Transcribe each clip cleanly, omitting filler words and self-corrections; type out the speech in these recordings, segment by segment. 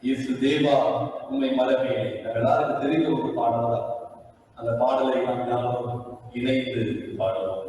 இயேசு தேவா உண்மை மரபே. எல்லாருக்கும் தெரிந்த ஒரு பாடல் தான். அந்த பாடலை நாம் யாரும் இணைந்து பாடுவோம்.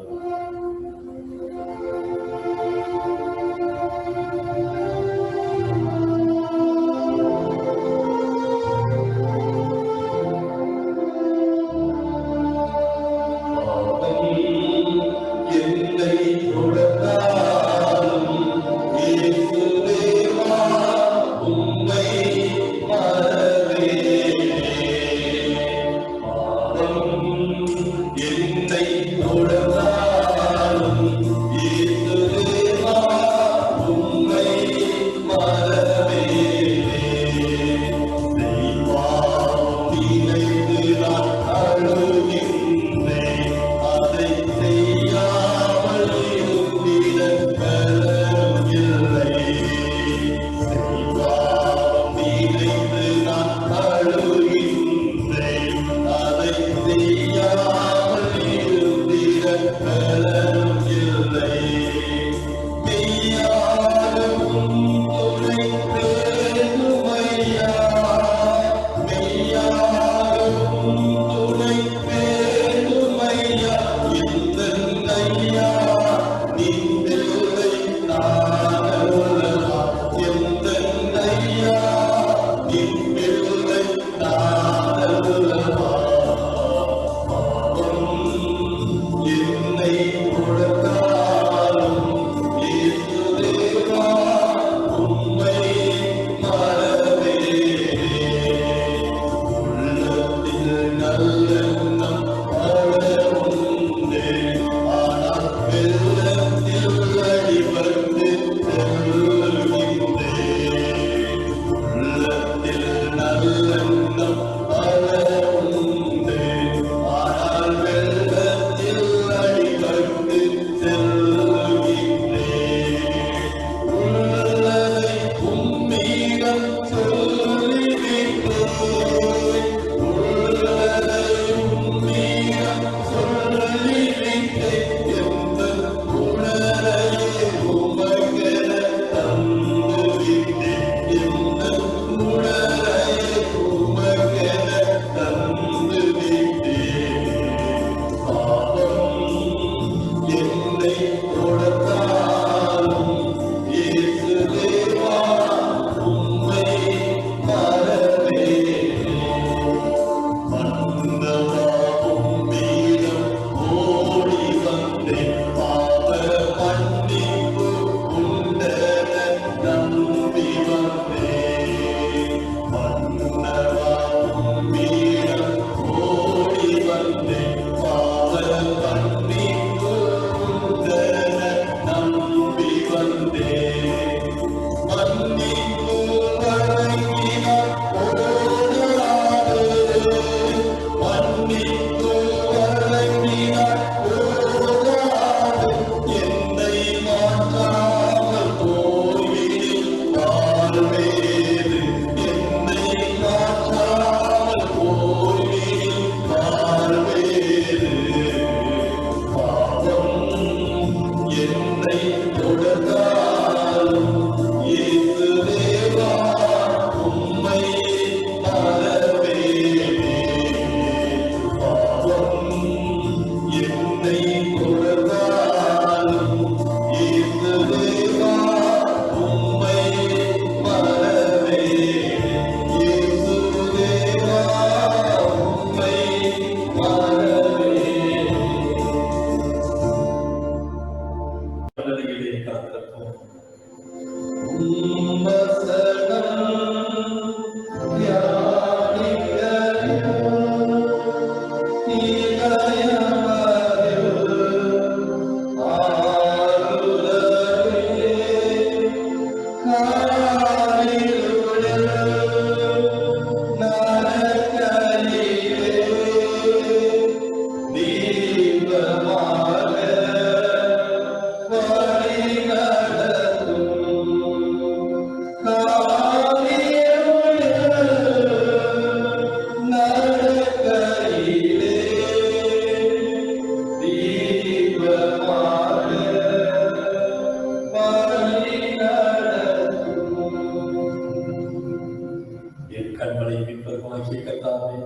கண்களை மீட்பதற்காகிய கர்த்தாவே,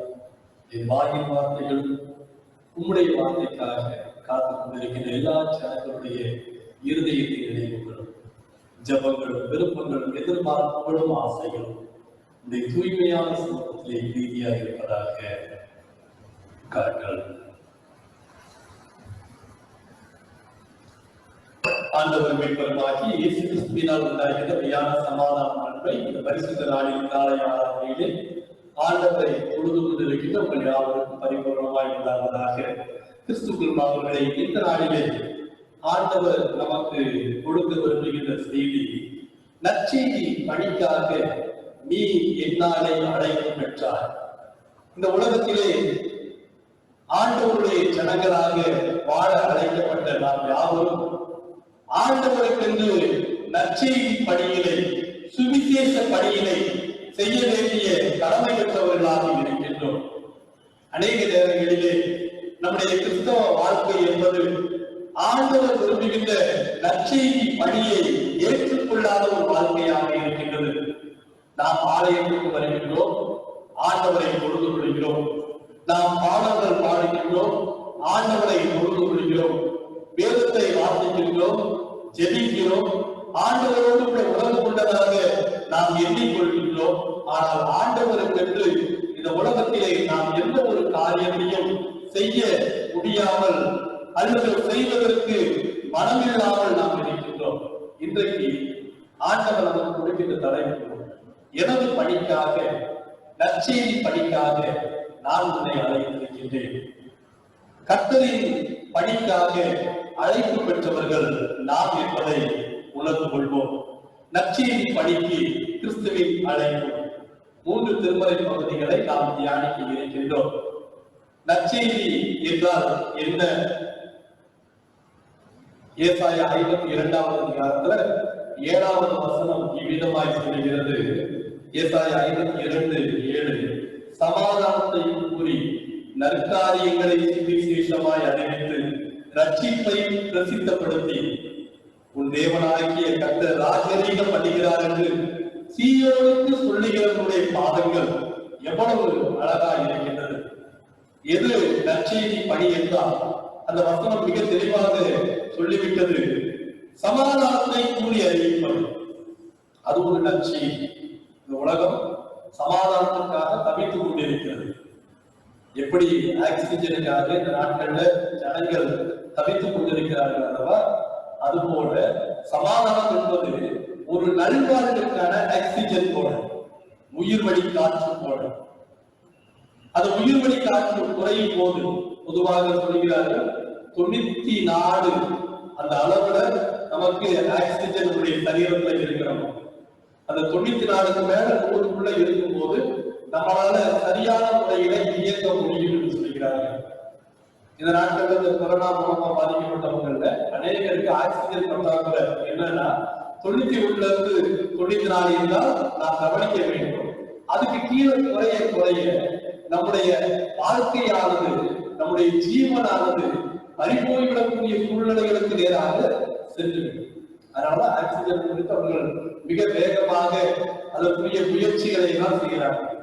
என் வாயின் வார்த்தைகள் உம்முடைய வார்த்தைக்காக காத்துக் கொண்டிருக்கின்ற எல்லா ஜனங்களுடைய இருதயத்தை நினைவுகளும் ஜபங்களும் விருப்பங்களும் எதிர்பார்ப்புகளும் ஆசைகளும் உடைய தூய்மையான சமூகத்திலே ரீதியாக இருப்பதாக காட்டுங்கள். ஆண்டவர் மீட்பருமாகி இயேசு கிறிஸ்துவினால் உண்டாகிற மெய்யான சமாதான அன்பை இந்த பரிசுத்த நாளின் காலை ஆராதனையிலே ஆண்டவரை தொழுது கொண்டிருக்கின்ற உங்கள் யாவருக்கும் பரிபூர்ணமாய் உண்டாவதாக. கிறிஸ்துக்குள் அவர்களை இந்த நாளிலே ஆண்டவர் நமக்கு கொடுக்க விரும்புகின்ற செய்தி, நற்செய்தி பணிக்காக நீ என்னாலே அழைப்பு பெற்றாய். இந்த உலகத்திலே ஆண்டவருடைய ஜனங்களாக வாழ அழைக்கப்பட்ட நாம் யாவரும் ஆண்டவருக்கென்று நற்செய்தி பணியினை, சுவிசேஷ பணியினை செய்ய வேண்டிய கடமை பெற்றவர்களாக இருக்கின்றோம். அநேக நேரங்களிலே நம்முடைய கிறிஸ்தவ வாழ்க்கை என்பது ஆண்டவர் விரும்புகின்ற நற்செய்தி பணியை ஏற்றுக்கொள்ளாத ஒரு வாழ்க்கையாக இருக்கின்றது. நாம் ஆலயத்திற்கு வருகின்றோம், ஆண்டவரை தொழுது கொள்கிறோம், நாம் பாடல்கள் பாடுகின்றோம், ஆண்டவரை தொழுது கொள்கிறோம், வேதத்தை வாசிக்கின்றோம், ஜெபிக்கிறோம், ஆண்டவரோடு கூட உறவு கொண்டதாக நாம் எண்ணிக்கொள்கின்றோம். ஆனால் ஆண்டவருக்கென்று இந்த உலகத்திலே நாம் எந்த ஒரு காரியத்தையும் செய்ய முடியாமல் அல்லது செய்வதற்கு மனமில்லாமல் நாம் இருக்கின்றோம். இன்றைக்கு ஆண்டவர் நமக்கு கொடுக்கின்ற தலைப்பு, எனது பணிக்காக, நற்செய்தி பணிக்காக நான் உன்னை அழைத்திருக்கின்றேன். கர்த்தரின் பணிக்காக அழைப்பு பெற்றவர்கள் நாம் என்பதை உணர்ந்து கொள்வோம். நற்செய்தி பணிக்கு கிறிஸ்துவின் அழைப்பு. 3 திருமறை பகுதிகளை நாம் தியானிக்க இருக்கின்றோம். நற்செய்தி என்றால் என்ன? ஏசாயா 52வது அதிகாரத்துல 7வது வசனம் இவ்விதமாய் சொல்கிறது. ஏசாயா 52:7, சமாதானத்தை கூறி நற்காரியங்களை சுவிசேஷமாய் அறிவித்து ரட்சிப்பை பிரசித்தப்படுத்தி உன் தேவனாகிய கர்த்தர் ராஜரீகம் பண்ணுகிறார் என்று சீயோனுக்கு சொல்லுகிறவருடைய பாதங்கள் எவ்வளவு அழகா இருக்கின்றது. எது நற்செய்தி பணி என்றால் அந்த வசனம் மிக தெளிவாக சொல்லிவிட்டது. சமாதானத்தை கூறி அறிவிப்பது அது ஒரு நற்செய்தி. இந்த உலகம் சமாதானத்திற்காக தவித்துக் கொண்டிருக்கிறது. எப்படி ஆக்சிஜனுக்காக இந்த நாட்கள்ல ஜனங்கள் தவித்துக் கொண்டிருக்கிறார்கள் அல்லவா, அதுபோல சமாதானம் என்பது ஒரு நல்வாழ்வுக்கான ஆக்சிஜன் போல, உயிர்வழி காற்று போல. அது உயிர்வழி காற்று குறையும் போது பொதுவாக சொல்கிறார்கள் 94 அந்த அளவுல நமக்கு ஆக்சிஜன் உடைய சரீரத்துல இருக்கிறோம். அந்த 94க்கு மேல 100க்குள்ள இருக்கும் போது நம்மளால சரியான முறையில இயக்க முடியும் என்று சொல்கிறார்கள். இந்த நாட்கள்ல கொரோனா மூலமா பாதிக்கப்பட்டவங்கள்ல அநேகருக்கு ஆக்சிஜன் பற்றாக்குறை. என்னன்னா 91ல இருந்து 94 இருந்தால் நாம் கவனிக்க வேண்டும். அதுக்கு கீழே குறைய குறைய நம்முடைய வாழ்க்கையானது, நம்முடைய ஜீவனானது பறிபோய்விடக்கூடிய சூழ்நிலைகளுக்கு நேராக சென்றுவிடும். அதனால ஆக்சிஜன் குறித்து அவர்கள் மிக வேகமாக அதற்குரிய முயற்சிகளை எல்லாம் செய்கிறார்கள்.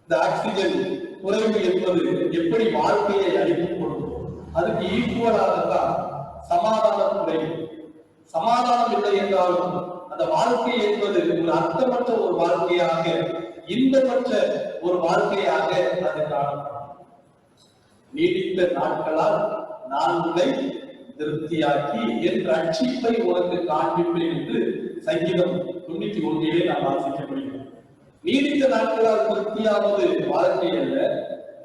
இந்த ஆக்சிஜன் குறைவு என்பது எப்படி வாழ்க்கையை அழித்துக் கொடுக்கும், அதுக்கு ஈக்குவலாகத்தான் சமாதானம் குறைவு. சமாதானம் இல்லை என்றாலும் அந்த வாழ்க்கை என்பது ஒரு அர்த்தமற்ற ஒரு வாழ்க்கையாக, இன்பமற்ற ஒரு வாழ்க்கையாக அது காணப்படும். நீடித்த நாட்களால் நான் உன்னை திருப்தியாக்கி என் ரட்சிப்பை உனக்கு காண்பிப்பேன் என்று சங்கீதம் 91 நாம் வாசிக்க முடியும். நீடித்த நாட்களால் திருப்தியாவது வாழ்க்கை அல்ல,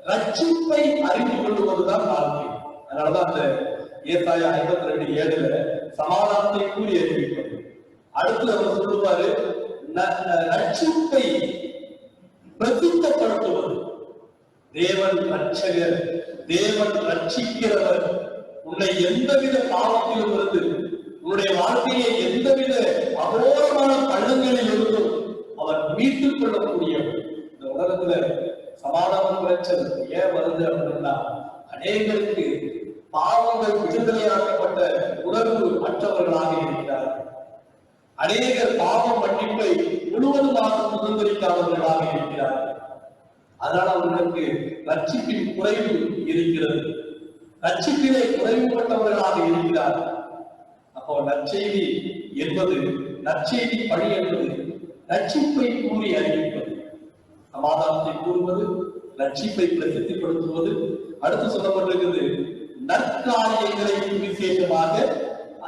ரட்சிப்பை அறிந்து கொள்வதுதான் வாழ்க்கை. அதனாலதான் அந்த ஏசாயா 52:7 சமாதானத்தை கூறி அறிவிப்பது. அடுத்து அவர் சொல்லுவாரு, ரட்சிப்பை பிரசித்தப்படுத்துவது. தேவன் ரட்சகர், தேவன் ரட்சிக்கிறவர். உன்னை எந்தவித பாவத்திலும் இருந்து, உன்னுடைய வாழ்க்கையை எந்தவித அகோரமான பள்ளங்களில் இருந்தும் அவர் மீட்டுக் கொள்ளக்கூடியவர். இந்த உலகத்துல சமாதானம் குறைச்சல் ஏன் வருது அப்படின்னா, அநேகருக்கு பாவங்கள் விடுதலையாக்கப்பட்ட உணர்வு அற்றவர்களாக இருக்கிறார்கள். அநேகர் பாவ மன்னிப்பை முழுவதுமாக சுதந்திரிக்காதவர்களாக இருக்கிறார்கள். அதனால் அவர்களுக்கு ரட்சிப்பின் குறைவு இருக்கிறது, ரட்சிப்பிலே குறைவுபட்டவர்களாக இருக்கிறார்கள். அப்போ நற்செய்தி என்பது, நற்செய்தி பணி என்பது ரட்சிப்பை கூறி அறிவிப்பது, சமாதானத்தை கூறுவது, ரட்சிப்பை பிரசித்திப்படுத்துவது. அடுத்து சொல்லப்பட்டிருக்கிறது நற்காரியங்களை விசேஷமாக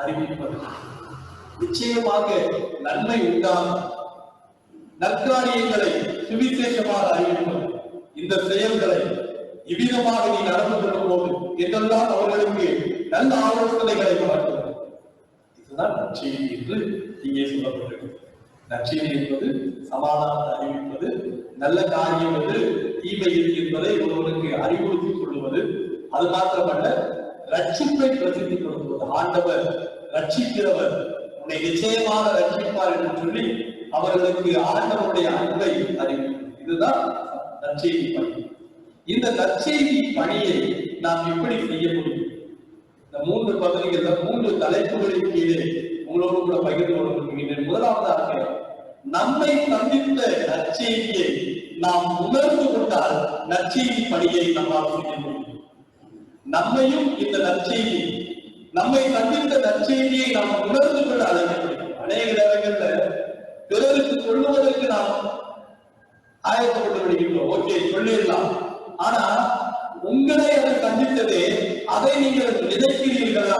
அறிவிப்பது. நிச்சயமாக நன்மை உண்டாகும் நற்காரியங்களை சுவிசேஷமாக அறிவிப்பது. இந்த செயல்களை இவ்விதமாக நீ நடந்து கொள்ளும் போது என்றெல்லாம் அவர்களுக்கு நல்ல ஆலோசனைகளை வழங்குவது. இதுதான் நற்செய்தி என்று இங்கே சொல்லப்பட்டிருக்கிறது. நற்செய்தி என்பது சமாதானத்தை அறிவிப்பது, நல்ல காரியம் என்று தீமை என்பதை ஒருவருக்கு அறிவுறுத்தி கொள்வது. அது மாத்திரமல்ல, ரட்சிப்பை பிரசித்திப்படுத்துவது. ஆண்டவர் ரட்சிக்கிறவர், உன்னை நிச்சயமாக ரட்சிப்பார் என்று சொல்லி அவர்களுக்கு ஆண்டவருடைய அன்பை அறிவிப்பது. இதுதான் நற்செய்தி பணி. இந்த நற்செய்தி பணியை நாம் எப்படி செய்ய முடியும்? இந்த 3 பகுதிகள், 3 தலைப்புகளின் கீழே உங்களோடு கூட பகிர்ந்து கொண்டிருக்கின்றேன். முதலாவதாக, நம்மை சந்தித்த நற்செய்தியை நாம் உணர்ந்து கொண்டால் நற்செய்தி பணியை நம்மால் செய்ய முடியும். நம்மையும் இந்த நற்செய்தி, நம்மை சந்தித்த நற்செய்தியை நாம் உணர்ந்து கொள்ள அழைக்க முடியும். அநேக நேரங்கள்ல பிறருக்கு சொல்லுவதற்கு நாம் ஆயத்தப்பட்டு விடுகின்றோம். ஓகே, சொல்லிடலாம். ஆனா உங்களை அது சந்தித்ததே, அதை நீங்கள் நினைக்கிறீர்களா?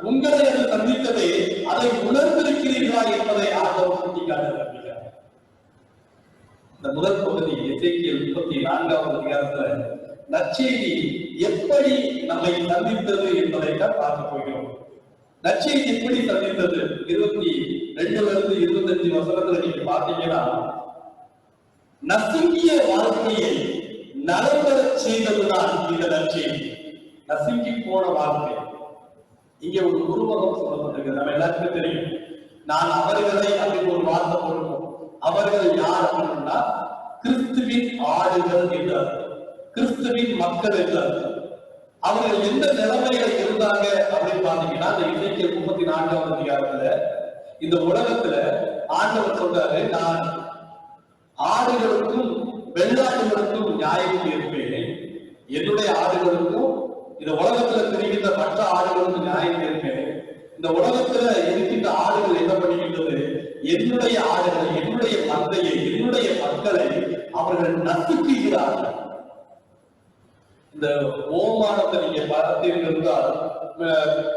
உங்களை அது சந்தித்ததே, அதை உணர்ந்திருக்கிறீர்களா என்பதை ஆண்டவர் சுட்டிக்காட்ட விரும்புகிறார். இந்த முதல் பகுதி எசேக்கியேல் 34வது அதிகாரத்துல நற்செய்தி எப்படி நம்மை சந்தித்தது என்பதைத்தான் பார்க்க போகிறோம். நற்செய்தி எப்படி சந்தித்தது? 22 25 வசனத்துல நீங்க பாத்தீங்கன்னா, நசுங்கிய வாழ்க்கையை நலம்பெற செய்ததுதான் இந்த நற்செய்தி. நசுங்கி போன வாழ்க்கை. இங்க ஒரு உருவகம் சொல்லப்பட்டிருக்கு, நம்ம எல்லாருக்கும் தெரியும். நான் அவர்களை அப்படின்னு ஒரு வார்த்தை போடுவோம். அவர்கள் யார் அப்படின்னா கிறிஸ்துவின் ஆடுகள் என்று அர்த்தம், கிறிஸ்துவின் மக்கள் என்று அர்த்தம். அவர்கள் எந்த நிலைமையில இருந்தாங்க அப்படின்னு பாத்தீங்கன்னா, இந்த எசேக்கியேல் 34வது அதிகாரத்துல இந்த உலகத்துல ஆண்டவர் சொல்றாரு, நான் ஆடுகளுக்கும் வெள்ளாடுகளுக்கும் நியாயம் தீர்ப்பேன், என்னுடைய ஆடுகளுக்கும் இந்த உலகத்துல தெரிகின்ற மற்ற ஆடுகளுக்கும் நியாயம் தீர்ப்பேன். இந்த உலகத்துல இருக்கின்ற ஆடுகள் என்ன பண்ணுகின்றது? என்னுடைய ஆடுகளை, என்னுடைய மந்தையை, என்னுடைய மக்களை அவர்கள் நசுக்குகிறார்கள். இந்த ஓமானத்தை நீங்க பார்த்தீர்கள்,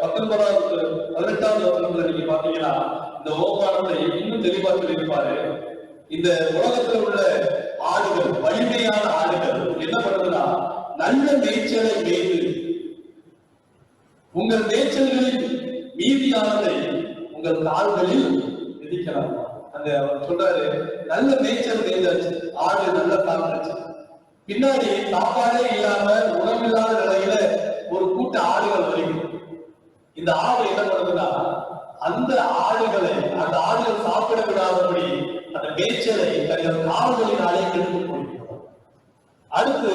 19வது 18வது வசனத்துல நீங்க பாத்தீங்கன்னா இந்த ஓமானத்தை இன்னும் தெளிவா சொல்லியிருப்பாரு. இந்த உலகத்தில் உள்ள ஆடுகள், வலிமையான ஆடுகள் என்ன பண்ணுதுன்னா, நல்ல மேய்ச்சலை மேய்ந்து உங்கள் மேய்ச்சல்களில் மீதியானதை உங்கள் கால்களில் மிதிக்கலாம். அந்த அவர் சொல்றாரு, நல்ல மேய்ச்சல் மேய்ந்தாச்சு, ஆடு நல்லா சாப்பிடுச்சு. பின்னாடி சாப்பாடே இல்லாம உணவில்லாத நிலையில ஒரு கூட்ட ஆடுகள் வருகிறது. இந்த ஆடு என்ன பண்ணுதுன்னா, அந்த ஆடுகளை, அந்த ஆடுகள் சாப்பிட விடாதபடி அந்த மேய்ச்சலை தங்கள் கால்களினாலே கெடுத்து போடுகிறது. அடுத்து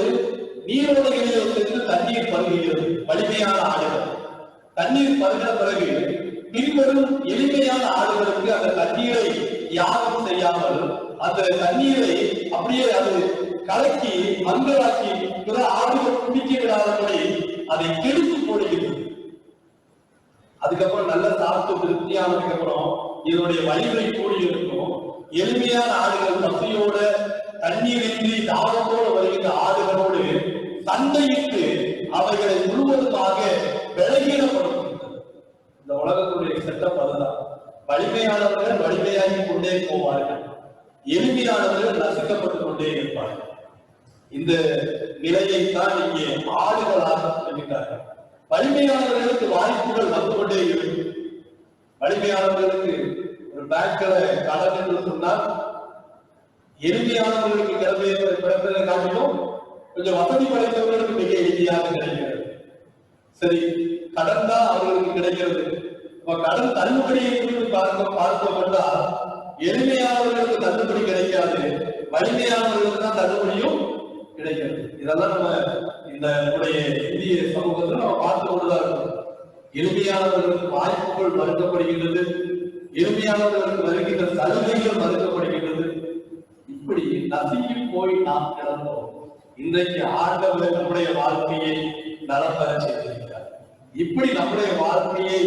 நீரோடைகளிலே சென்று தண்ணீர் பருகுகிறது. வலிமையான ஆடுகள் தண்ணீர் பருகின பிறகு பின்வரும் எளிமையான ஆடுகளுக்கு அந்த தண்ணீரை யாரும் செய்யாமல் அந்த தண்ணீரை அப்படியே அது கலக்கி மங்களாக்கி பிற ஆடுகள் குடிக்க விடாதபடி அதை கெடுத்து போடுகிறது. அதுக்கப்புறம் நல்ல சாப்பிட்டு திருப்தியானதுக்கு அப்புறம் இதனுடைய வலிமை கூடி இருக்கும். எளிமையான ஆடுகள் பசியோட, தண்ணீரின்றி தாகத்தோடு வருகின்ற ஆடுகளோடு சண்டையிட்டு அவைகளை முழுவதுமாக விலகீனப்படுத்துகிறது. இந்த உலகத்துடைய செட்டப் அதுதான். வலிமையானவர்கள் வலிமையாகி கொண்டே போவார்கள், எளிமையானவர்கள் நசுக்கப்பட்டுக் கொண்டே இருப்பார்கள். இந்த நிலையை தான் இங்கே ஆடுகளாக சொல்கிறார்கள். வலிமையானவர்களுக்கு வாய்ப்புகள் வந்து கொண்டே இருக்கு. வலிமையானவர்களுக்கு ஒரு பேங்க்ல கடன் என்று சொன்னால், எளிமையானவர்களுக்கு கிடைப்பதை காட்டிலும் கொஞ்சம் வசதி படைத்தவர்களுக்கு மிக எளிமையாக கிடைக்கிறது. சரி, கடன் தான் அவர்களுக்கு கிடைக்கிறது. கடன் தள்ளுபடியை குறித்து பார்த்தோம் என்றால், எளிமையானவர்களுக்கு தள்ளுபடி கிடைக்காது, வலிமையானவர்களுக்கு தான் தள்ளுபடியும் கிடைக்கிறது. இதெல்லாம் நம்ம இந்த இந்திய சமூகத்தில் நம்ம பார்த்து கொண்டுதான் இருக்கோம். எளிமையானவர்களுக்கு வாய்ப்புகள் மறுக்கப்படுகின்றது, எளிமையானவர்களுக்கு வருகின்ற சலுகைகள் மறுக்கப்படுகின்றது. இப்படி நசுங்கி போய் நாம் கிடந்தோம். இன்றைக்கு ஆண்டவர் நம்முடைய வாழ்க்கையை நலம் பெற செய்திருக்கிறார். இப்படி நம்முடைய வாழ்க்கையை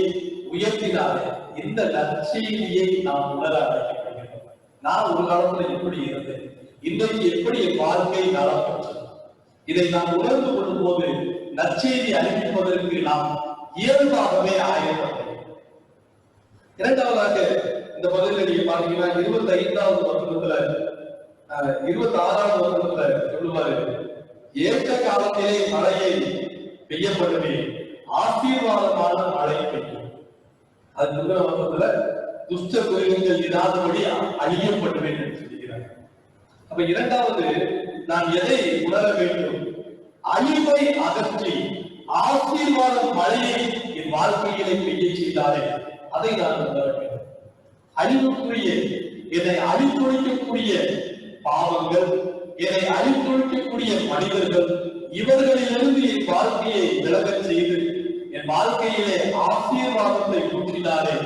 உயர்த்தினாலே இந்த நற்செய்தியை நாம் உணர அழைக்கப்படுகிறோம். நான் ஒரு காலத்துல எப்படி இருந்தேன், இன்றைக்கு எப்படி என் வாழ்க்கை நலம் பெற்றது, இதை நாம் உணர்ந்து கொள்ளும் போது நற்செய்தி அறிவிப்பதற்கு நாம் இயல்பாகவே ஆயத்தப்படுகிறோம். இரண்டாவதாக இந்த பகுதியில் நீங்க பாத்தீங்கன்னா 25வது வசனத்துல 26வது வசனத்துல சொல்லுவாரு, ஏற்ற காலத்திலே மழையை பெய்யப்படுமே, ஆசீர்வாதமான மழை பெய்யும். அது முதல் வசனத்துல துஷ்ட குருவிகள் இராதபடி அழியப்படுவேன் என்று சொல்கிறார். அப்ப இரண்டாவது நான் எதை உணர வேண்டும், அழிவை அகற்றி ஆசீர்வாத மழையை என் வாழ்க்கையிலே பெய்ய செய்தாரே அதை நான் உணர வேண்டும். அழிவுக்குரிய என்னை அழித்தொழிக்கக்கூடிய பாவங்கள், என்னை அழித்தொழிக்கக்கூடிய மனிதர்கள், இவர்களிலிருந்து என் வாழ்க்கையை விலகச் செய்து என் வாழ்க்கையிலே ஆசீர்வாதத்தை ஊற்றினாரே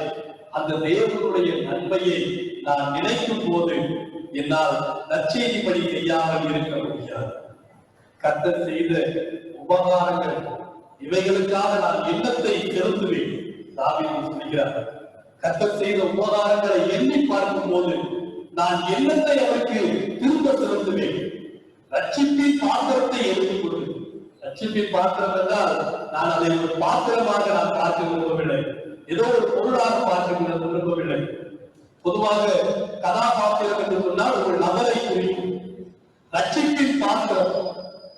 அந்த தேவனுடைய நன்மையை நான் நினைக்கும் போது என்னால் நற்செய்திப்படி செய்யாமல் இருக்க முடியாது. கர்த்தர் செய்த உபகாரங்கள் இவைகளுக்காக நான் எண்ணத்தை செலுத்துவேன். தாவீது சொல்கிறார், கர்த்தர் செய்த உபகாரங்களை எண்ணி பார்க்கும் போது நான் எண்ணத்தை அவருக்கு திரும்ப செலுத்துவேன். ரட்சிப்பின் பாத்திரத்தை எடுத்துக்கொண்டு, ரட்சிப்பின் பாத்திரம் என்றால் நான் அதை ஒரு பாத்திரமாக நான் பார்க்க விரும்பவில்லை, ஏதோ ஒரு பொருளாக பார்க்க விரும்பவில்லை. பொதுவாக கதாபாத்திரம் என்று சொன்னால் ஒரு நபரை குறிக்கும். ரட்சிப்பின் பாத்திரம்,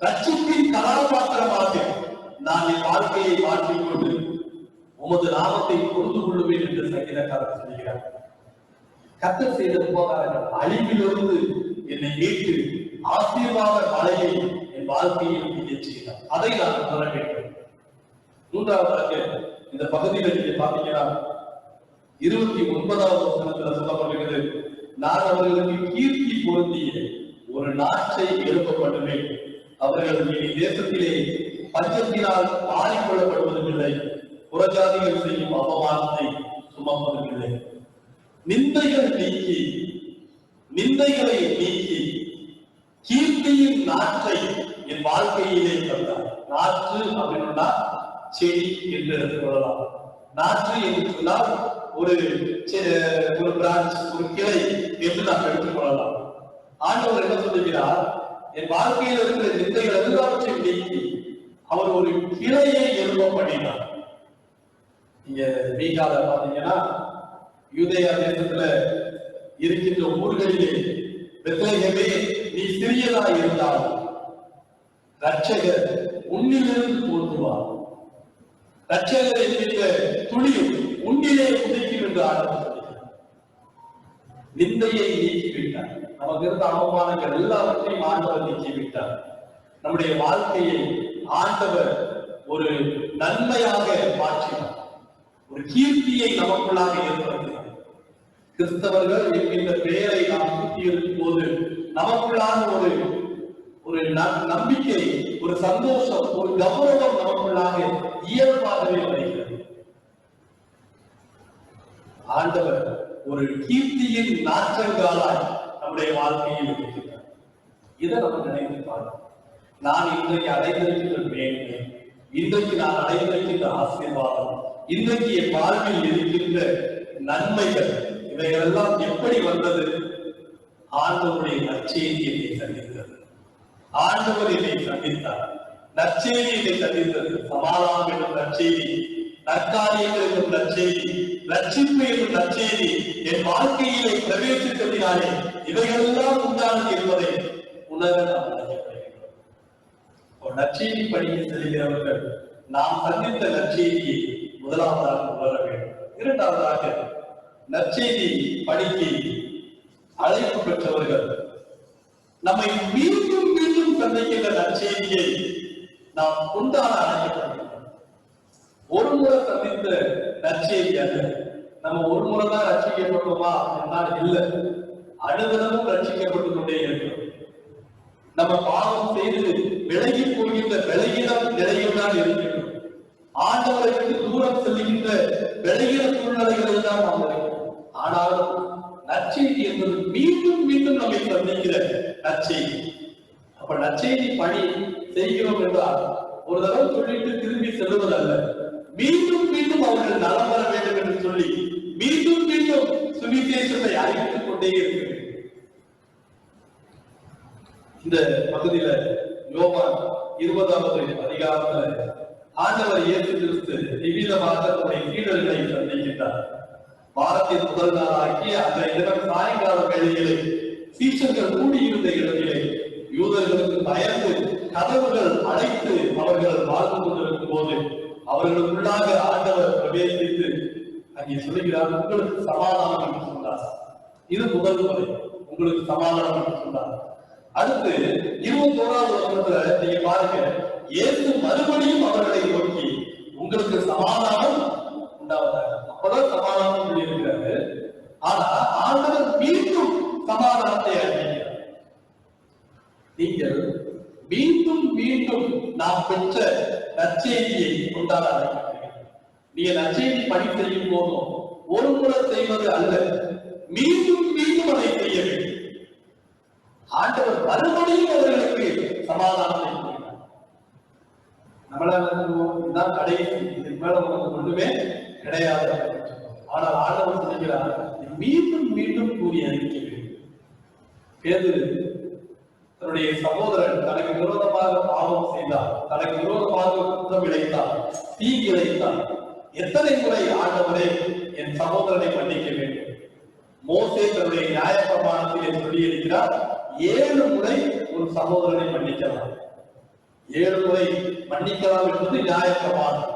ரட்சிப்பின் கதாபாத்திரமாக நான் என் வாழ்க்கையை மாற்றிக்கொண்டு உமது நாமத்தை பொறுத்து கொள்ளுவேன் என்று சங்கீதக்காரர் சொல்கிறார். கர்த்தர் செய்த உபகாரங்கள் அழிவிலிருந்து என்னை மீட்டு ஆசீர்வாத மழையை என் வாழ்க்கையில் பெய்ய செய்தார். அதை நான் உணர வேண்டும். மூன்றாவதாக இந்த பகுதியில் நீங்க பாத்தீங்கன்னா 29வது வசனத்துல சொல்லப்படுகிறது, நான் அவர்களுக்கு கீர்த்தி பொருந்திய ஒரு நாட்டை எழுப்பப்படுவேன், அவர்கள் இனி தேசத்திலே பஞ்சத்தினால் ஆறிக்கொள்ளப்படுவதில்லை, புறஜாதிகள் செய்யும் அவமானத்தை சுமப்பதில்லை. நிந்தைகளை நீக்கி கீர்த்தியின் நாற்றை என் வாழ்க்கையிலே தந்தார். நாற்று அப்படின்னா செடி என்று சொல்லலாம். நாற்று என்று சொன்னால் ஒரு பிரான்ச், ஒரு கிளை என்று நாம் எடுத்துக் கொள்ளலாம். ஆண்டவர் என்ன சொல்லுகிறார், என் வாழ்க்கையில் இருக்கிற நிந்தைகள் எல்லாவற்றையும் நீக்கி அவர் ஒரு கிளையை எழுப்ப பண்ணினார். நீங்க மீகால பாத்தீங்கன்னா யூதேயா தேசத்துல இருக்கின்ற ஊர்களிலே பெத்லகேமே நீ சிறியதாய் இருந்தால் ரட்சகர் உன்னிலிருந்து தோன்றுவார், ரட்சகர் என்கின்ற துளியும் உன்னிலே உதிக்கும் என்று ஆண்டவர் சொல்கிறார். நிந்தையை நீக்கிவிட்டார். நமக்கு இருந்த அவமானங்கள் எல்லாவற்றையும் ஆண்டவர் நீக்கிவிட்டார். நம்முடைய வாழ்க்கையை ஆண்டவர் ஒரு நன்மையாக மாற்றினார், ஒரு கீர்த்தியை நமக்குள்ளாக ஏற்படுத்தினார். கிறிஸ்தவர்கள் என்கின்ற பெயரை நாம் சுற்றி இருக்கும் போது நமக்குள்ளான ஒரு நம்பிக்கை, ஒரு சந்தோஷம், ஒரு கௌரவம் நமக்குள்ளாக இயல்பாகவே வருகிறது. ஆண்டவர் ஒரு கீர்த்தியின் நாற்றங்காலாய் நம்முடைய வாழ்க்கையில் இருக்கிறார். இதை நம்ம நினைத்து பார்க்கணும். நான் இன்றைக்கு அடைந்திருக்கின்ற மேன்மை, இன்றைக்கு நான் அடைந்திருக்கின்ற ஆசீர்வாதம், இன்றைக்கு என் வாழ்வில் இருக்கின்ற நன்மைகள், இவைகள் எல்லாம் எப்படி வந்தது? ஆண்டவருடைய நற்செய்தி என்னை சந்தித்தது. ஆண்டவர் என்னை சந்தித்தார். நற்செய்தி என்னை சந்தித்தது. சமாதானம் என்னும் நற்செய்தி, நற்காரியங்கள் என்னும் நற்செய்தி, ரட்சிப்பு என்னும் நற்செய்தி என் வாழ்க்கையிலே பிரவேசித்ததினாலே இவைகள் எல்லாம் உண்டானது என்பதை உணர நாம் அழைக்கப்படுகிறோம். நற்செய்தி படிக்க செல்கிறவர்கள் நாம் சந்தித்த நற்செய்தியை முதலாவதாக உணர வேண்டும். இரண்டாவதாக நற்செய்தி படிக்க அழைப்பு பெற்றவர்கள் நம்மை மீண்டும் மீண்டும் சந்திக்கின்ற நற்செய்தியை நாம் கொண்டாட அழைக்கப்படுகிறோம். ஒரு முறை சந்தித்த நற்செய்தி அல்ல. நம்ம ஒரு முறை தான் ரட்சிக்கப்பட்டோமா என்றால் இல்லை, அனுதினமும் ரட்சிக்கப்பட்டுக் கொண்டே இருக்கிறோம். நம்ம பாவம் செய்து விலகி போகின்ற விலகின நிலையில் தான் இருக்கிறோம். ஆண்டவரை விட்டு தூரம் செல்கின்ற விலகின சூழ்நிலைகளில் தான் நாம் இருக்கிறோம். ஆனாலும் நற்செய்தி என்பது மீண்டும் மீண்டும் நம்மை சந்திக்கிற நற்செய்தி. அப்ப நற்செய்தி பணி செய்கிறோம் என்றால் ஒரு தடவை சொல்லிட்டு திரும்பி செல்வது அல்ல, மீண்டும் மீண்டும் அவர்கள் நலம் பெற வேண்டும் என்று சொல்லி மீண்டும் மீண்டும் சுவிசேஷத்தை அறிவித்துக் கொண்டே இருக்கிறது. இந்த பகுதியில யோவான் 20வது அதிகாரத்துல ஆண்டவர் இயேசு கிறிஸ்து விவிதமாக தன்னுடைய சீடர்களை சந்திக்கின்றார். வாரத்தின் முதல் நாளாகிய அந்த தினம் சாயங்கால வேளையிலே சீஷர்கள் கூடியிருந்த இடத்திலே யூதர்களுக்கு பயந்து கதவுகள் அடைத்து அவர்கள் வாழ்ந்து கொண்டிருக்கும் போது அவர்களுக்குள்ளாக ஆண்டவர் பிரவேசித்து அங்கே சொல்லுகிறார், உங்களுக்கு சமாதானம் என்று சொன்னார். இது முதல் முறை, உங்களுக்கு சமாதானம் என்று சொன்னார். அடுத்து 21வது வசனத்துல நீங்க பாருங்க, இயேசு மறுபடியும் அவர்களை நோக்கி உங்களுக்கு சமாதானம் உண்டாவதாக. அப்பதான் சமாதானம் சொல்லி இருக்கிறாரு. ஆனா ஆண்டவர் மீண்டும் சமாதானத்தை அறிவிக்கிறார். நீங்கள் மீண்டும் மீண்டும் நாம் பெற்ற நற்செய்தியை கொண்டாட ஆரம்பிக்கிறீர்கள். நீங்க நற்செய்தி பணி செய்யும் போதும் ஒரு முறை செய்வது அல்ல, மீண்டும் மீண்டும் அதை செய்ய வேண்டும். ஆண்டவர் மறுபடியும் அவர்களுக்கு சமாதானத்தை கொடுக்கிறார். நம்மளால இதுதான் கடைசி, இதுக்கு மேல உங்களுக்கு ஒன்றுமே கிடையாது. ஆனால் ஆண்டவர் சொல்கிறார், மீண்டும் மீண்டும் கூறி அறிவிக்க வேண்டும். பேதுரு தன்னுடைய சகோதரன் தனக்கு விரோதமாக பாவம் செய்தார், தனக்கு விரோதமாக குற்றம் இழைத்தார், தீங்கு இழைத்தார். எத்தனை முறை ஆண்டவரே என் சகோதரனை மன்னிக்க வேண்டும்? மோசே தன்னுடைய நியாய பிரமாணத்திலே சொல்லி இருக்கிறார், 7 முறை ஒரு சகோதரனை மன்னிக்கலாம். 7 முறை மன்னிக்கலாம் என்பது நியாய பிரமாணம்.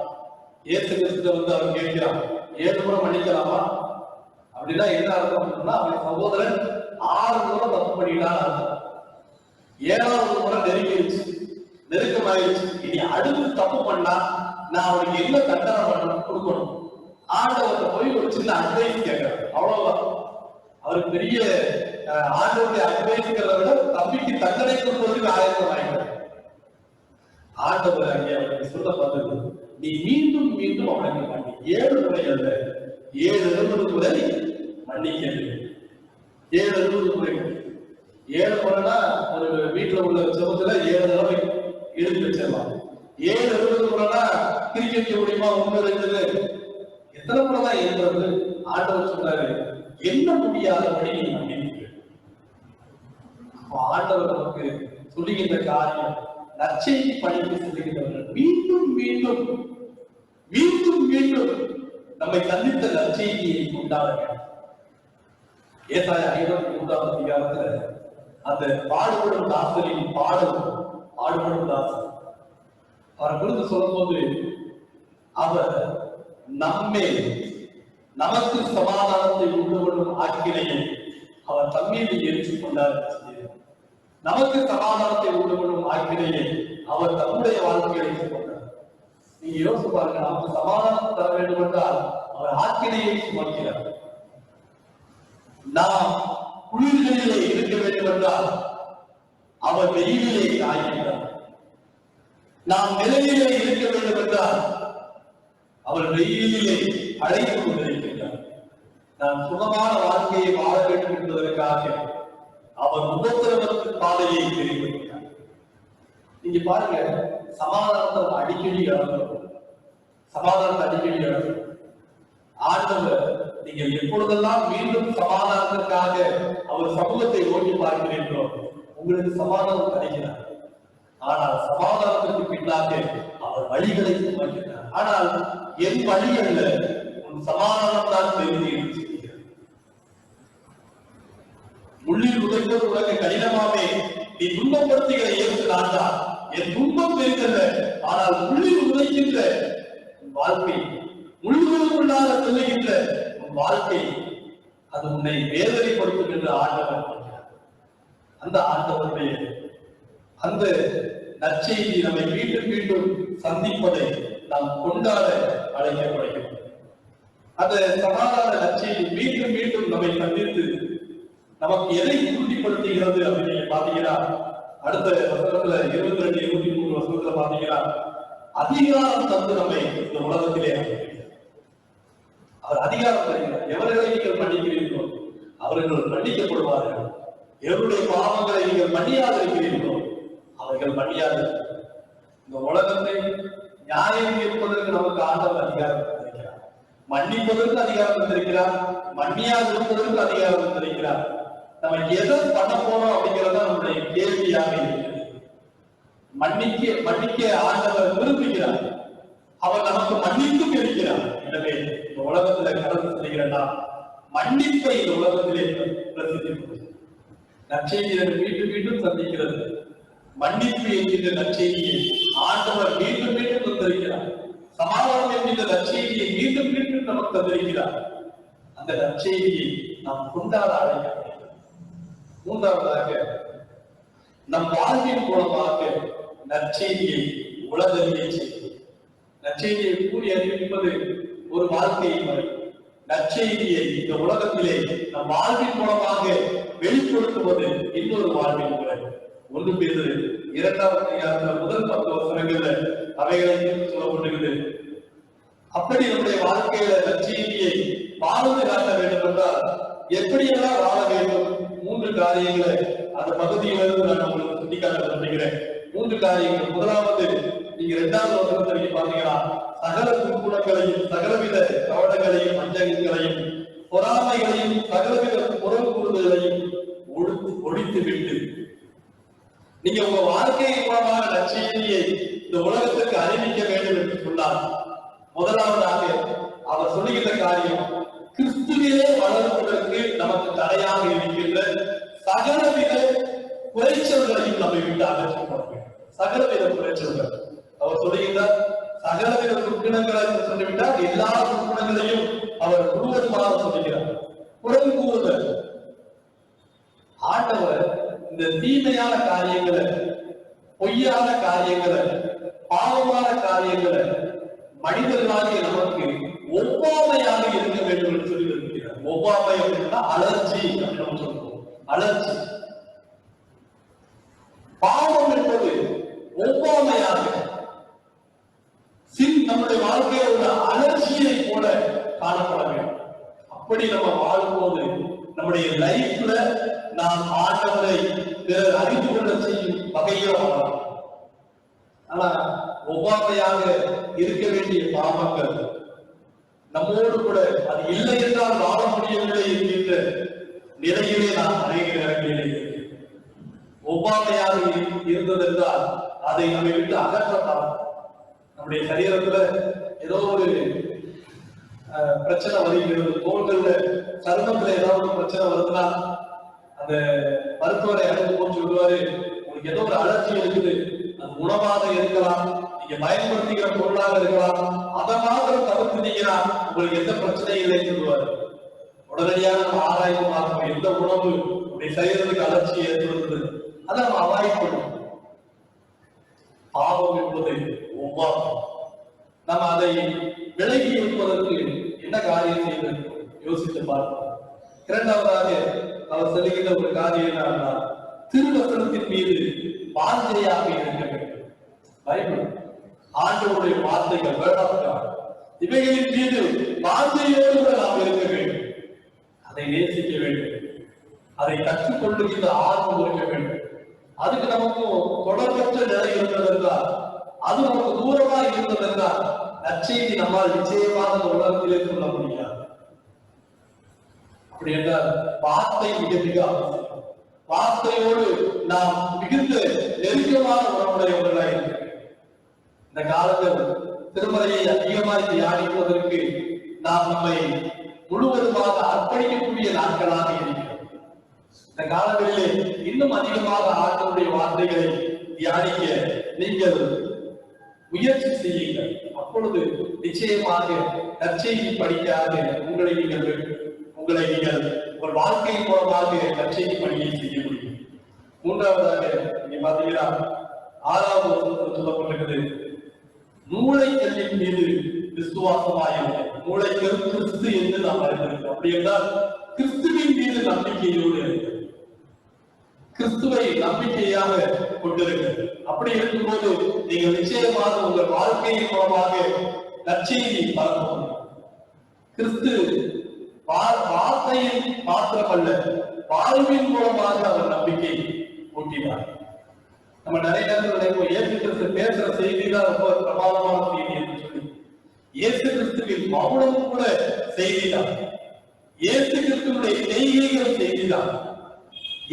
இயேசு கிறிஸ்து அவர் கேட்கிறார், 7 முறை மன்னிக்கலாமா? அப்படின்னா என்ன அர்த்தம்? அவன் சகோதரன் 6 முறை தப்பு பண்ணிட்டான் அர்த்தம். 7வது முறை நெருக்கமாயிருச்சு. இனி அடுத்து தப்பு பண்ணா நான் அவனுக்கு என்ன தண்டனை பண்ணணும் கொடுக்கணும்? ஆண்டவர்கிட்ட போய் ஒரு சின்ன அட்வைஸ் கேட்கிறேன், அவ்வளவுதான். அவருக்கு பெரிய ஆண்டவருடைய அட்வைஸ்கிறத விட தம்பிக்கு தண்டனை கொடுப்பதற்கு ஆயத்தமாயிட்டார். ஆண்டவர் அங்கே அவருக்கு சொல்ல பார்த்தது, நீ மீண்டும் மீண்டும் அவனுக்கு மன்னி. 7 முறை அல்ல, 7 முறை மன்னிக்க வேண்டும். 7 முறை. 7 முறைனா ஒரு வீட்டுல உள்ள செவத்துல 7 தடவை எழுதி வச்சிடலாம். 7 முறைனா கிரிக்கெட் முடியுமா? 1 2 எத்தனை முறை தான் எழுதுறது? ஆண்டவர் சொல்றாரு, என்ன முடியாதபடி நீ மன்னிக்க. ஆண்டவர் நமக்கு சொல்லுகின்ற காரியம், நற்செய்தி பணிக்கு செல்லுகிறவர்கள் மீண்டும் மீண்டும் மீண்டும் மீண்டும் நம்மை சந்தித்த நற்செய்தியை கொண்டாட வேண்டும். ஏசாயா 53வது அதிகாரத்துல அந்த பாடுபடும் தாசரின் பாடுபடும் தாசன் அவர் குறித்து சொல்லும் போது, அவர் நம்மே நமக்கு சமாதானத்தை உண்டு கொள்ளும் ஆக்கினையை அவர் தம்மீது ஏற்றுக்கொண்டார். நமக்கு சமாதானத்தை உண்டு கொள்ளும் ஆக்கினையை அவர் தம்முடைய வாழ்க்கையை ஏற்றுக்கொண்டார். நீங்க யோசிச்சு பாருங்க, நமக்கு சமாதானம் தர வேண்டும் என்றால் அவர் ஆக்கினையை சுமக்கிறார். நாம் குளிர்களிலே இருக்க வேண்டும் என்றால் அவர் வெயிலிலே காய்கின்றார். நாம் நிலையிலே இருக்க வேண்டும் என்றால் அவர் வெயிலிலே அழைத்துக் கொண்டிருக்கின்றார். நாம் சுகமான வாழ்க்கையை வாழ வேண்டும் என்பதற்காக அவர் உபத்திரவத்து பாதையை தெரிவிக்கிறார். நீங்க பாருங்க, சமாதானத்தை அடிக்கடி இழந்தோம். ஆண்டவர் நீங்கள் எப்பொழுதெல்லாம் மீண்டும் சமாதானத்திற்காக அவர் சமூகத்தை ஓட்டி பார்க்கிறீர்களோ உங்களுக்கு சமாதானம் கிடைக்கிறார். ஆனால் சமாதானத்திற்கு பின்னாக அவர் வழிகளை சுமக்கிறார். ஆனால் என் வழி அல்ல, உன் சமாதானம் தான் தெரிந்து என்று சொல்கிறார். முள்ளில் உதைப்பது உனக்கு கடினமாவே, நீ துன்பப்படுத்துகிற இயேசு நான் தான். என் துன்பம் பெரியதல்ல, ஆனால் முள்ளில் உதைக்கின்ற வாழ்க்கை, முள்ளுக்குள்ளாக செல்லுகின்ற வாழ்க்கை, அது உன்னை வேதனைப்படுத்தும் என்று ஆண்டவர். அந்த ஆண்டவருடைய அந்த நற்செய்தி நம்மை மீண்டும் மீண்டும் சந்திப்பதை நாம் கொண்டாட அழைக்கப்படுகிறோம். அந்த சமாதான நற்செய்தி மீண்டும் மீண்டும் நம்மை சந்தித்து நமக்கு எதை உறுதிப்படுத்துகிறது அப்படின்னு பாத்தீங்கன்னா, அடுத்த வசனத்துல 22, 23 வசனத்துல பாத்தீங்கன்னா, அதிகாரம் தந்து நம்மை இந்த உலகத்திலே அவர் அதிகாரம் தருகிறார். எவர்களை நீங்கள் மன்னிக்கிறீர்களோ அவர்கள் மன்னிக்கப்படுவார்கள். எவருடைய பாவங்களை நீங்கள் மன்னியாதிருக்கிறீர்களோ அவர்கள் மன்னியாது. இந்த உலகத்தை நியாயம் தீர்ப்பதற்கு நமக்கு ஆண்டவர் அதிகாரம் தந்திருக்கிறார். மன்னிப்பதற்கு அதிகாரம் தந்திருக்கிறார். மன்னியாது இருப்பதற்கு அதிகாரம் தந்திருக்கிறார். நம்ம எதை பண்ண போறோம் அப்படிங்கிறத நம்முடைய கேள்வியாக இருக்கிறது. மன்னிக்க ஆண்டவர் விரும்புகிறார். அவர் நமக்கு மன்னித்தும் இருக்கிறார். எனவே இந்த உலகத்துல கடந்து செல்கிறா மன்னிப்பை இந்த உலகத்திலே பிரசித்தி நற்செய்தியை மீண்டும் மீண்டும் சந்திக்கிறது. மன்னிப்பு என்கின்ற நற்செய்தியை ஆண்டவர் மீண்டும் மீண்டும் தந்திருக்கிறார். சமாதானம் என்கின்ற நற்செய்தியை மீண்டும் மீண்டும் நமக்கு தந்திருக்கிறார். அந்த நற்செய்தியை நாம் கொண்டாட அழைக்க. மூன்றாவதாக நம் வாழ்வின் மூலமாக நற்செய்தியை உலகறிய செய்வது. நற்செய்தியை கூறி அறிவிப்பது ஒரு வாழ்க்கை முறை. நற்செய்தியை இந்த உலகத்திலே நம் வாழ்வின் மூலமாக வெளிப்படுத்துவது இன்னொரு வாழ்வின் முறை. 1 பேதுரு 2ஆம் அதிகாரத்தில் முதல் 10 வசனங்கள்ல அவைகளை சொல்லப்படுகிறது. அப்படி நம்முடைய வாழ்க்கையில நற்செய்தியை வாழ்ந்து காட்ட வேண்டும் என்றால் எப்படியெல்லாம் வாழ வேண்டும்? 3 காரியங்களை அந்த பகுதியிலிருந்து நான் உங்களுக்கு சுட்டிக்காட்ட விரும்புகிறேன். 3 காரியங்கள். முதலாவது, நீங்க 2வது வசனத்தை பாத்தீங்கன்னா, சகல துர்க்குணங்களையும் சகலவித கவனங்களையும் வஞ்சகங்களையும் பொறாமைகளையும் சகலவித புறம் கூறுதலையும் ஒழித்து விட்டு நீங்க உங்க வாழ்க்கையின் மூலமாக நற்செய்தியை இந்த உலகத்துக்கு அறிவிக்க வேண்டும் என்று சொன்னார். முதலாவதாக அவர் சொல்லுகின்ற காரியம், கிறிஸ்துவிலே வளர்வதற்கு நமக்கு தடையாக இருக்கின்ற சகலவித குறைச்சல்களையும் நம்மை விட்டு அகற்றப்பட வேண்டும். சகலவித குறைச்சல்கள் அவர் சொல்லுகின்றார். சகலவித துர்க்குணங்களை சொல்லிவிட்டால் எல்லா துர்க்குணங்களையும் அவர் முழுவதுமாக சொல்லுகிறார். புறங்கூறுதல். ஆண்டவர் இந்த தீமையான காரியங்களை, பொய்யான காரியங்களை, பாவமான காரியங்களை மனிதர்களாகிய நமக்கு ஒவ்வாமையாக இருக்க வேண்டும் என்று சொல்லி இருக்கிறார். ஒவ்வாமை அப்படின்னா அலர்ஜி அப்படின்னு சொல்லுவோம். அலர்ஜி. பாவம் என்பது ஒவ்வாமையாக நம்முடைய வாழ்க்கையில் உள்ள அலர்ஜியை போல காணப்பட வேண்டும். அப்படி நம்ம வாழும்போது நம்முடைய லைஃப்ல நாம் ஆண்டவரை பிறர் அறிந்து கொள்ள செய்யும் வகையில் வாழலாம். ஆனா ஒவ்வாமையாக இருக்க வேண்டிய பாவங்கள் நம்மோடு கூட அது இல்லை என்றால் வாழ முடியவில்லை என்கின்ற நிலையிலே நாம் அநேக நேரங்களிலே ஒவ்வாமையாக இருந்ததென்றால் அதை நம்மை விட்டு அகற்றலாம். நம்முடைய சரீரத்துல ஏதோ ஒரு பிரச்சனை வருகிறது, தோள்கள்ல சருமத்துல ஏதாவது பிரச்சனை வருதுன்னா அந்த மருத்துவரை அழைத்து போச்சு விடுவாரு. உங்களுக்கு ஏதோ ஒரு அலர்ஜி இருக்குது, அது உணவாக இருக்கலாம், நீங்க பயன்படுத்துகிற பொருளாக இருக்கலாம், அதை மாத்திரம் தவிர்த்துட்டீங்கன்னா உங்களுக்கு எந்த பிரச்சனையும் இல்லைன்னு சொல்லுவாரு. உடனடியாக நம்ம ஆராய்ந்து பார்க்கணும் எந்த உணவு உடைய சரீரத்துக்கு அலர்ச்சி ஏற்படுத்துது, அதை நம்ம அவாய்ட் பண்ணணும். பாவம் என்பது ஒவ்வாமை. நம்ம அதை விலகி இருப்பதற்கு என்ன காரியம் செய்து யோசித்து பார்ப்போம். இரண்டாவதாக அவர் சொல்லுகின்ற ஒரு காரியம் என்னன்னா, திருவசனத்தின் மீது வாஞ்சையாக இருக்க வேண்டும். பைபிள் ஆண்டவருடைய வார்த்தைகள் வேண்டாம், இவைகளின் மீது வாஞ்சையோடு கூட நாம் இருக்க வேண்டும். அதை நேசிக்க வேண்டும், அதை கற்றுக்கொள்ளுகின்ற ஆர்வம் இருக்க வேண்டும். அதுக்கு நமக்கும் தொடர்பற்ற நிலை இருந்ததென்றால், அது நமக்கு தூரமா இருந்ததென்றால் நற்செய்தி நம்மால் நிச்சயமாக அந்த உலகத்திலே சொல்ல முடியாது. அப்படி என்றால் வார்த்தை மிக மிக அவசியம். வார்த்தையோடு நாம் மிகுந்த நெருக்கமான உறவுடையவர்களாக இருக்கிறோம். இந்த காலத்தில் திருமறையை அதிகமாக தியானிப்பதற்கு நாம் நம்மை முழுவதுமாக அர்ப்பணிக்கக்கூடிய நாட்களாக இருக்கிறோம். இந்த காலங்களிலே இன்னும் அதிகமாக ஆண்டவருடைய வார்த்தைகளை தியானிக்க நீங்கள் முயற்சி செய்யுங்கள். அப்பொழுது நிச்சயமாக நற்செய்தி படிக்காத உங்களை நீங்கள் உங்கள் வாழ்க்கையின் மூலமாக நற்செய்தி பணியை செய்ய முடியும். மூன்றாவதாக நீங்க பாத்தீங்கன்னா 6வது வசனத்தில் சொல்லப்பட்டிருக்கிறது, மூளைக்கல்லின் மீது விசுவாசமாயிருக்க. மூளைக்கல் கிறிஸ்து என்று நாம் அறிந்திருக்கிறோம். அப்படி என்றால் கிறிஸ்துவின் மீது நம்பிக்கையோடு இருக்கிறது, கிறிஸ்துவை நம்பிக்கையாக கொண்டிருக்கிறது. அப்படி இருக்கும்போது நீங்கள் நிச்சயமாக உங்கள் வாழ்க்கையின் மூலமாக நற்செய்தி பரப்ப முடியும். கிறிஸ்து வார்த்தையின் மாத்திரமல்ல, வாழ்வின் மூலமாக அவர் நம்பிக்கை ஊட்டினார். நம்ம நிறைய நேரத்தில் நினைப்போம், இயேசு கிறிஸ்து பேசுற செய்தி தான் ரொம்ப பிரபாதமான செய்தி என்று சொல்லி. இயேசு கிறிஸ்துவின் மௌனம் கூட செய்திதான். இயேசு கிறிஸ்துவனுடைய செய்கைகள் செய்திதான்.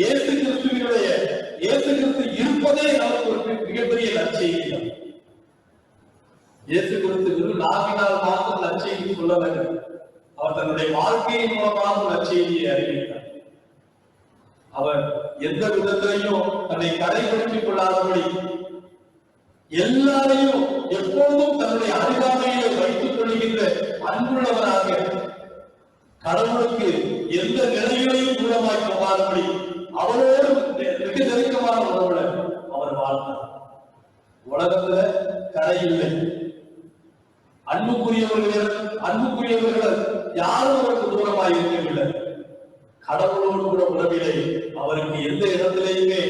இயேசு கிறிஸ்து இருப்பதே நமக்கு ஒரு மிகப்பெரிய நற்செய்தி தான். இயேசு கிறிஸ்து நாவினால் மாத்திரம் நற்செய்தி சொல்ல வேண்டும். அவர் தன்னுடைய வாழ்க்கையின் மூலமாக நற்செய்தியை அறிவித்தார். அவர் எந்த விதத்திலையும் தன்னை கடைபிடித்துக் கொள்ளாதபடி எல்லாரையும் எப்பொழுதும் தன்னுடைய அருகாமையிலே வைத்துக் கொள்கின்ற அன்புள்ளவராக, கடவுளுக்கு எந்த நிலைகளையும் தூரமாய் போகாதபடி அவரோடு மிக நெருக்கமான உறவுல அவர் வாழ்ந்தார். உலகத்துல கடை இல்லை. அன்புக்குரியவர்கள் யாரும் அவருக்கு தூரமாய் இருக்கவில்லை. கடவுளோடு கூட உறவிலே அவருக்கு எந்த இடத்திலேயுமே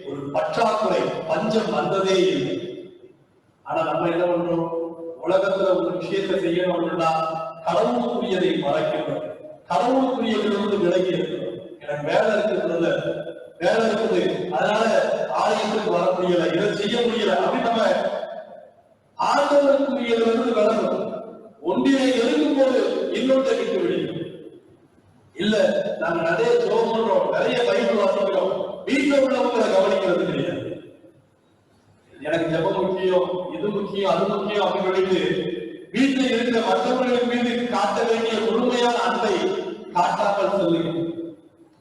ஒரு பற்றாக்குறை, பஞ்சம் வந்ததே இல்லை. ஆனா நம்ம என்ன பண்றோம்? உலகத்துல ஒரு விஷயத்தை செய்யணும்னா கடவுளுக்குரியதை மறைக்கணும், கடவுளுக்குரியதிலிருந்து விலகி இருக்கணும். எனக்கு வேலை இருக்குது, அதனால ஆலயத்துக்கு வர முடியல, இதை செய்ய முடியல அப்படின்னு நம்ம ஆண்டவருக்குரியதிலிருந்து விலகணும். ஒன்றினை இருக்கும் போது இன்னொன்றை விட்டு விடுகிறோம். இல்ல நாங்க நிறைய ஜெபம் பண்றோம், நிறைய பைபிள் வாசிக்கிறோம், வீட்டுல உள்ளவங்களை கவனிக்கிறது கிடையாது. எனக்கு ஜெபம் முக்கியம், இது முக்கியம், அது முக்கியம் அப்படின்னு சொல்லிட்டு வீட்டில் இருக்கிற மற்றவர்கள் மீது காட்ட வேண்டிய முழுமையான அன்பை காட்டாமல் சொல்லுங்க.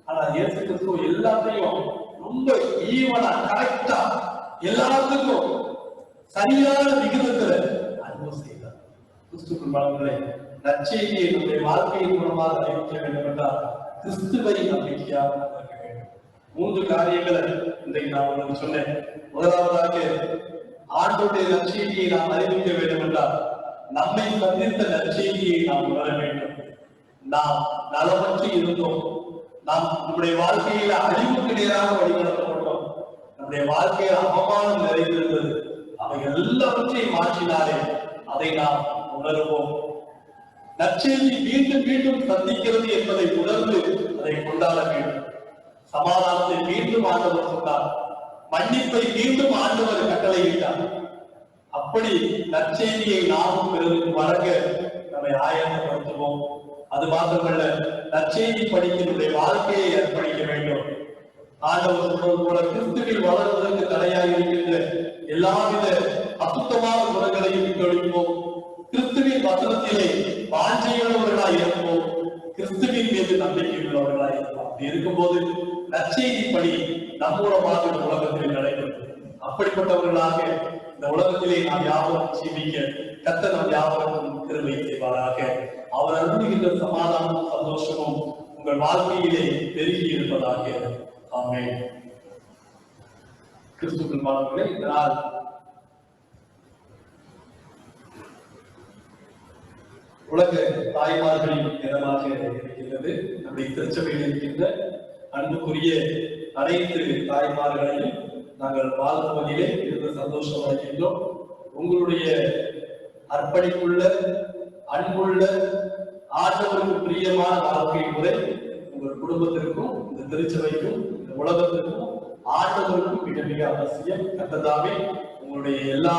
ஆனா இயேசு கிறிஸ்து எல்லாத்தையும் ரொம்ப ஈவனா, கரெக்டா, எல்லாத்துக்கும் சரியான விகிதத்துல அன்பு செய்தார். கிறிஸ்துக்குள் நற்செய்தியை நம்முடைய வாழ்க்கையின் மூலமாக அறிவிக்க வேண்டும் என்றால் கிறிஸ்துவை நம்பிக்கையாக இருக்க வேண்டும். 3 காரியங்களை இன்றைக்கு நான் உங்களுக்கு சொன்னேன். முதலாவதாக, ஆண்டவருடைய நற்செய்தியை நாம் அறிவிக்க வேண்டும் என்றால் நம்மை சந்தித்த நற்செய்தியை நாம் உணர வேண்டும். நாம் நலமற்று இருந்தோம், நாம் நம்முடைய வாழ்க்கையில அழிவுக்கு நேராக வழிநடத்தப்பட்டோம், நம்முடைய வாழ்க்கையில் அவமானம் நிறைந்திருந்தது. அவை எல்லாவற்றையும் மாற்றினாரே, அதை நாம் உணர்வோம். நற்செய்தி மீண்டும் மீண்டும் சந்திக்கிறது என்பதை உணர்ந்து அதை கொண்டாட வேண்டும். சமாதானத்தை மீண்டும் ஆண்டவர் சொன்னார், மன்னிப்பை மீண்டும் ஆண்டவர் கட்டளையிட்டார். அப்படி நற்செய்தியை நாமும் பிறருக்கு வழங்க நம்மை ஆயத்தப்படுத்துவோம். அது மாத்திரமல்ல, நற்செய்தி படிக்கினுடைய வாழ்க்கையை அர்ப்பணிக்க வேண்டும். ஆண்டவர் சொல்வது போல கிறிஸ்துவில் வளர்வதற்கு தடையாக இருக்கின்ற எல்லாவித அசுத்தமான குணங்களையும் விட்டொழிப்போம். கிறிஸ்துவின் வசனத்திலே வாஞ்சையுள்ளவர்களாய் இருப்போம். கிறிஸ்துவின் மீது நம்பிக்கை உள்ளவர்களாய் இருப்போம். அப்படி இருக்கும்போது நற்செய்தி படி நம்மூலமாக இந்த உலகத்தில் நடைபெறும். அப்படிப்பட்டவர்களாக இந்த உலகத்திலே நாம் யாவரும் ஜீவிக்க கர்த்தர் நம் யாவருக்கும் கிருபை செய்வாராக. அவர் அருளுகின்ற சமாதானமும் சந்தோஷமும் உங்கள் வாழ்க்கையிலே பெருகி இருப்பதாக. ஆமென். கிறிஸ்துவின் வாழ்க்கையிலே இந்த நாள் உலக தாய்மார்களின் தினமாக இருக்கின்றது. நம்முடைய திருச்சபையில் இருக்கின்ற அன்புக்குரிய அனைத்து தாய்மார்களையும் நாங்கள் வாழ்வதிலே இருந்த சந்தோஷம் அடைகின்றோம். உங்களுடைய அர்ப்பணிப்புள்ள, அன்புள்ள, ஆண்டவருக்கு பிரியமான வாழ்க்கை முறை உங்கள் குடும்பத்திற்கும், இந்த திருச்சபைக்கும், இந்த உலகத்திற்கும், ஆண்டவருக்கும் மிக மிக அவசியம். கர்த்தர் உங்களுடைய எல்லா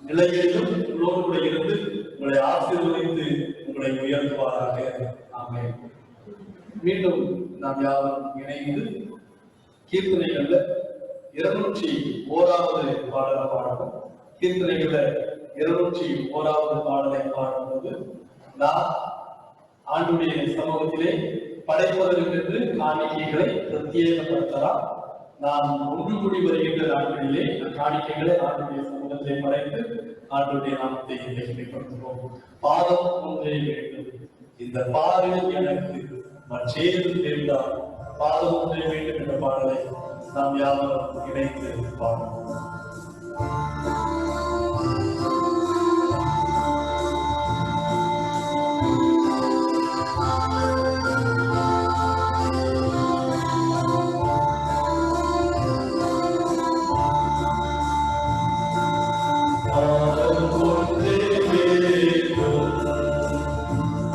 நிலைகளிலும் உங்களோடு கூட இருந்து உங்களை ஆசீர்வதித்து உங்களை உயர்த்துவாராக. ஆமென். மீண்டும் நாம் யாரும் இணைந்து கீர்த்தனைகள்ல 201வது பாடலை பாடணும். கீர்த்தனைகள்ல 201வது பாடலை பாடும்போது நான் ஆண்டுடைய சமூகத்திலே படைப்பதற்கென்று காணிக்கைகளை பிரத்யேகப்படுத்தலாம். நாம் ஒன்று கூடி வருகின்ற நாட்களிலே காணிக்கைகளை ஆண்டுடைய சமூகத்தை படைத்து ஆண்டுடைய நாமத்தை மகிமைப்படுத்துவோம். பாதம் ஒன்றே வேண்டும், இந்த பாதையில் எனக்கு மற்றேது தெரிந்தால் பாதம் ஒன்றே வேண்டும் என்ற பாடலை நாம் யாவரும் இணைந்து பாடுவோம்.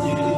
இந்த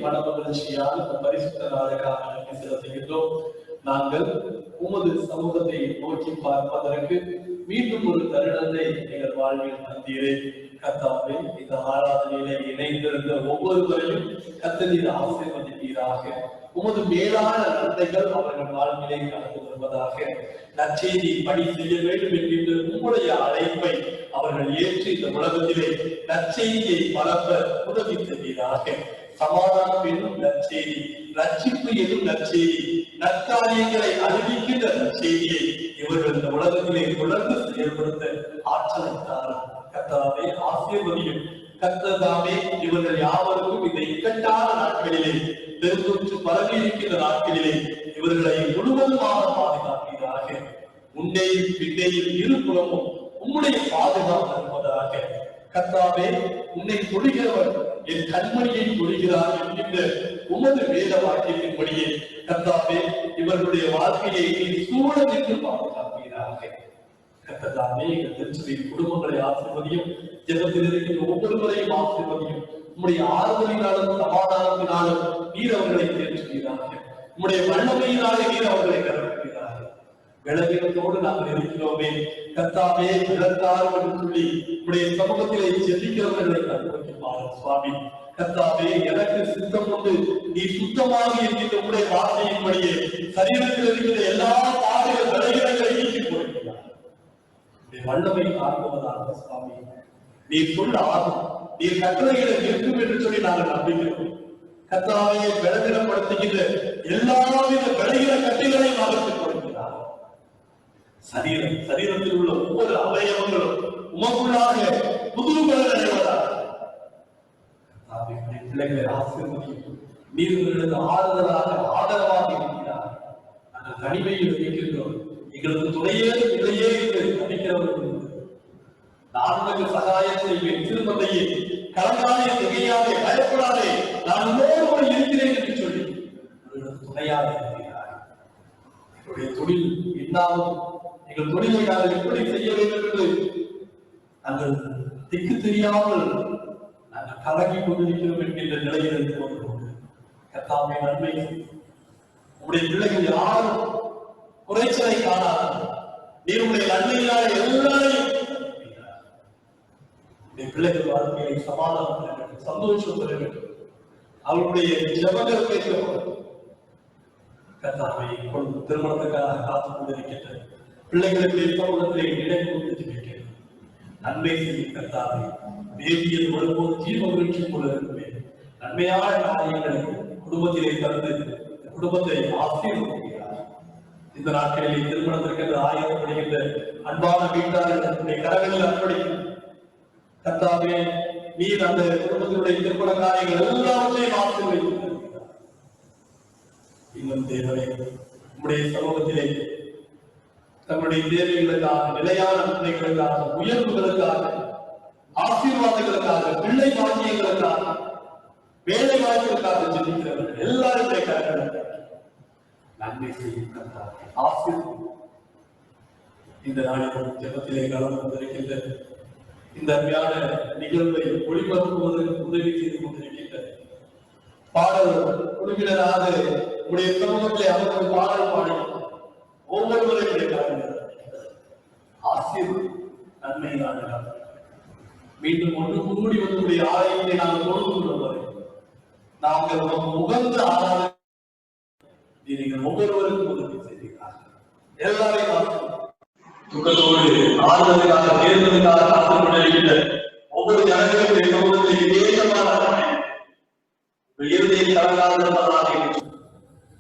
மனமகிழ்ச்சியான இந்த பரிசுத்த நாளுக்காக நன்றி செலுத்துகின்றோம். நாங்கள் உமது சமூகத்தை நோக்கி பார்ப்பதற்கு மீண்டும் ஒரு தருணத்தை எங்கள் வாழ்வில் தந்தீரே. கர்த்தாவே, இந்த ஆராதனையிலே இணைந்திருந்த ஒவ்வொருவரையும் கர்த்தர் ஆசீர்வதிப்பீராக. உமது மேலான நன்மைகள் அவர்கள் வாழ்விலே கடந்து வருவதாக. நற்செய்தி பணி செய்ய வேண்டும் என்கின்ற உங்களுடைய அழைப்பை அவர்கள் ஏற்று இந்த உலகத்திலே நற்செய்தியை பரப்ப உதவி செய்வீராக. சமாதானம் என்னும் நற்செய்தி, ரட்சிப்பு என்னும் நற்செய்தி, நற்காரியங்களை அறிவிக்கின்ற நற்செய்தியை இவர்கள் இந்த உலகத்திலே தொடர்ந்து செயல்படுத்த ஆற்றலை தாரும். கர்த்தாவே, ஆசீர்வதியும். கர்த்ததாமே இவர்கள் யாவருக்கும் இந்த இக்கட்டான நாட்களிலே, பெருந்தொற்று பரவி இருக்கின்ற நாட்களிலே இவர்களை முழுவதுமாக பாதுகாப்பீராக. முன்னேயும் பின்னேயும் இருபுறமும் உம்முடைய பாதுகாப்பு இருப்பதாக. கர்த்தாவே, உன்னை தொழுகிறவர் என் கண்மணியை தொழுகிறார் என்கின்ற உமது வேத வாக்கியத்தின்படியே கர்த்தாவே, இவர்களுடைய வாழ்க்கையை நீ சூழ நின்று பாதுகாப்பீராக. கர்த்தாவே, எங்கள் திருச்சபையின் குடும்பங்களை ஆசீர்வதியும். ஜெபத்தில் இருக்கின்ற ஒவ்வொருவரையும் ஆசீர்வதியும். உம்முடைய ஆறுதலினாலும் சமாதானத்தினாலும் நீர் அவர்களை தேற்றுவீராக. உம்முடைய வல்லமையினாலே நீர் அவர்களை கருவுவீராக. விலகினத்தோடு நாங்கள் இருக்கிறோமே கர்த்தாவே, விலக்கார் என்று சொல்லி உம்முடைய சமூகத்திலே ஜெபிக்கிறவர்களை கருவுக்கு பாருங்கள் சுவாமி. கர்த்தாவே, எனக்கு சித்தம் உண்டு, நீ சுத்தமாக இருக்கின்ற உம்முடைய வார்த்தையின்படியே சரீரத்தில் இருக்கிற எல்லா பாடுகள் விலகினங்களை நீக்கி போடுகிறார். வல்லமை காண்பவதாக சுவாமி, நீ சொல்ல ஆகும், நீ கட்டளைகளை நிற்கும் என்று சொல்லி நாங்கள் நம்புகிறோம். கர்த்தாவே, விலகினப்படுத்துகின்ற எல்லாவித விலகின கட்டைகளையும் அவருக்கு கொடுக்கிறார். சரீரத்தில் உள்ள ஒவ்வொரு அவயவங்களும் உமக்குள்ளாக புது பலன் அடைவதாக. பிள்ளைகளை ஆசீர்வதியும். நீர் ஆறுதலாக ஆதரவாக இருக்கிறார். அந்த தனிமையில் இருக்கின்றோம். எங்களுக்கு துணையே இல்லையே என்று நடிக்கிறவர்கள் நான் உனக்கு சகாயம் செய்வேன், திருமந்தையே கலங்காதே, திகையாதே, பயப்படாதே, நான் உன்னோடு இருக்கிறேன் என்று சொல்லி துணையாக இருக்கிறார். எங்களுடைய தொழில் என்னாலும் எங்கள் தொழிலை நாங்கள் எப்படி செய்ய வேண்டும் என்று நாங்கள் திக்கு தெரியாமல் நாங்கள் கலங்கி கொண்டிருக்கிறோம் என்கின்ற நிலையில் இருந்து கொண்டு கர்த்தாவே, நன்மை உங்களுடைய பிள்ளைகள் யாரும் குறைச்சலை காணாது. நீர் உடைய நன்மையினால எல்லாரையும் பிள்ளைகள் வாழ்க்கையை சமாதானம் பெற வேண்டும், சந்தோஷம் பெற வேண்டும். அவருடைய ஜெபங்கள் கேட்கப்படும். கர்த்தாவே, இப்பொழுது திருமணத்துக்காக காத்துக் கொண்டிருக்கின்ற பிள்ளைகளுடைய சமூகத்திலே நினைவு கொண்டிருக்கிறேன். நன்மை செய்யும் கர்த்தாவே, வேதியில் வரும்போது ஜீவ விருட்சம் போல இருக்குமே நன்மையான காரியங்களை குடும்பத்திலே தந்து குடும்பத்தை ஆசீர்வதிக்கிறார். இந்த நாட்களிலே திருமணத்திற்கு ஆயத்தப்படுகின்ற அன்பான வீட்டாளர்களுடைய கரங்களில் அர்ப்பணிக்கும் கர்த்தாவே, நீர் அந்த குடும்பத்தினுடைய திருமண காரியங்கள் எல்லாவற்றையும் ஆசீர்வதிக்கிறார். இன்னும் தேவனே, உம்முடைய சமூகத்திலே தங்களுடைய தேவைகளுக்காக, நிலையான நன்மைகளுக்காக, உயர்வுகளுக்காக, ஆசீர்வாதங்களுக்காக, பிள்ளை பாக்கியங்களுக்காக, வேலை வாய்ப்புகளுக்காக ஜெபிக்கிறவர்கள் எல்லாருடைய கரங்கள் நன்மை செய்யும் கர்த்தாவே, ஆசீர்வதியும். இந்த நாளில் ஜெபத்திலே கலந்து கொண்டிருக்கின்ற இந்த அருமையான நிகழ்வை ஒளிபரப்புவதற்கு உதவி செய்து கொண்டிருக்கின்ற பாடல் குழுவினராக உடைய சமூகத்தை அவர்கள் பாடல் பாடி ஒவ்வொருவரையும் ஆசீர்வதி நன்மையினால் மீண்டும் ஒன்று கூடி வந்து ஆலயத்தை நாங்கள் கொடுத்து கொள்வதை நாங்கள் உகந்த ஆராதனை நீங்கள் ஒவ்வொருவருக்கும் உதவி செய்தீர்கள். எல்லாரையும் துக்கத்தோடு ஆறுதலுக்காக தேர்தலுக்காக காத்துக் கொண்டிருக்கின்ற ஒவ்வொரு ஜனங்களுடைய சமூகத்தை இறுதியை கலங்காததாக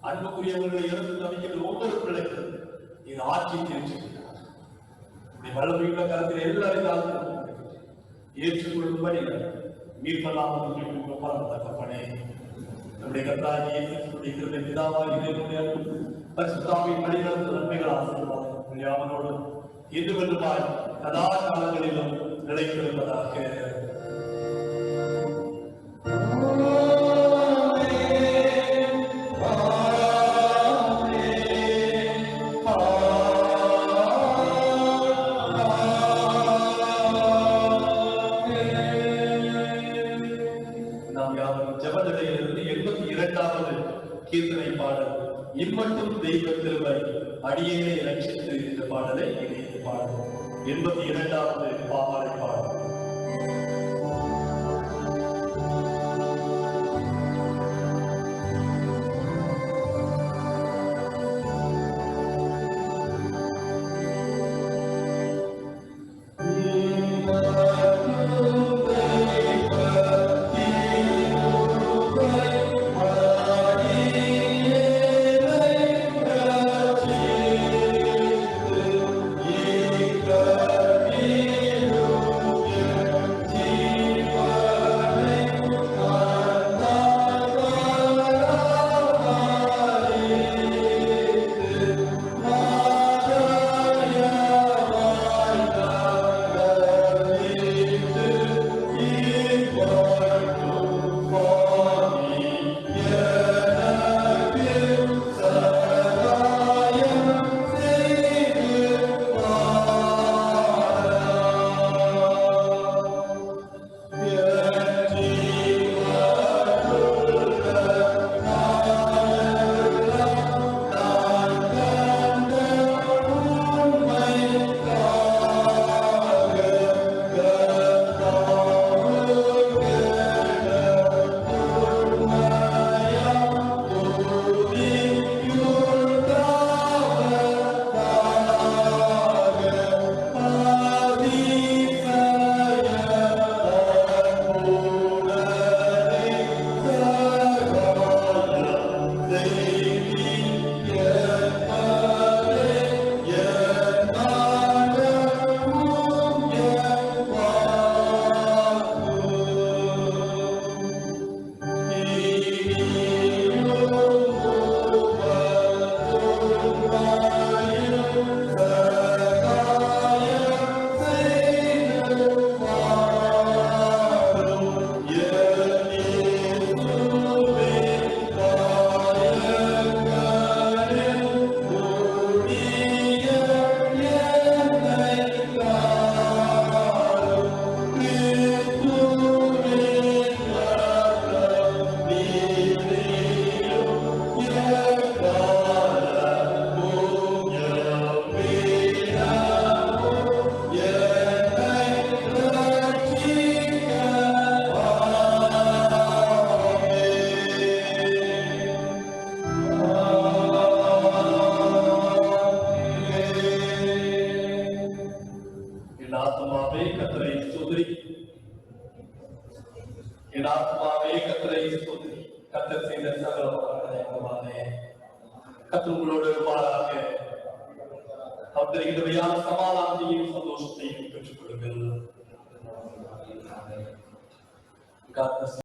அன்புக்குரியவர்களை இறந்து தவிக்கின்ற ஒவ்வொரு பிள்ளைகளும் இது ஆட்சி தெரிஞ்சுக்கிறார். வல்லமையுள்ள கருத்தில் எல்லாரும் ஏற்றுக்கொள்ளும்படி மீட்பெல்லாம் தகப்பனே, நம்முடைய கர்த்தராகிய பிதாவாகிய தேவனுடைய பரிசுத்தாவின் வழிநடத்தும் நன்மைகள் ஆசீர்வாதம் யாவரோடும் எதுவென்றுமாய் சதா காலங்களிலும் நிலைத்திருப்பதாக. நாம் யாரும் ஜெப நிலையிலிருந்து 2வது கீர்த்தனை பாடல் இம்மட்டும் தெய்வ திருவை அடியேனை ரட்சித்து இந்த பாடலை இணைந்து பாடல் 82வது பாமாலை பாடல். என் ஆத்மாவே கர்த்தரை ஸ்தோத்திரி. கர்த்தர் செய்த சகல உபகாரங்களை கர்த்தர் உங்களோடு இருப்பாராக. அவர் தருகிற சமாதானத்தையும் சந்தோஷத்தையும் பெற்றுக் கொள்ளுங்கள்.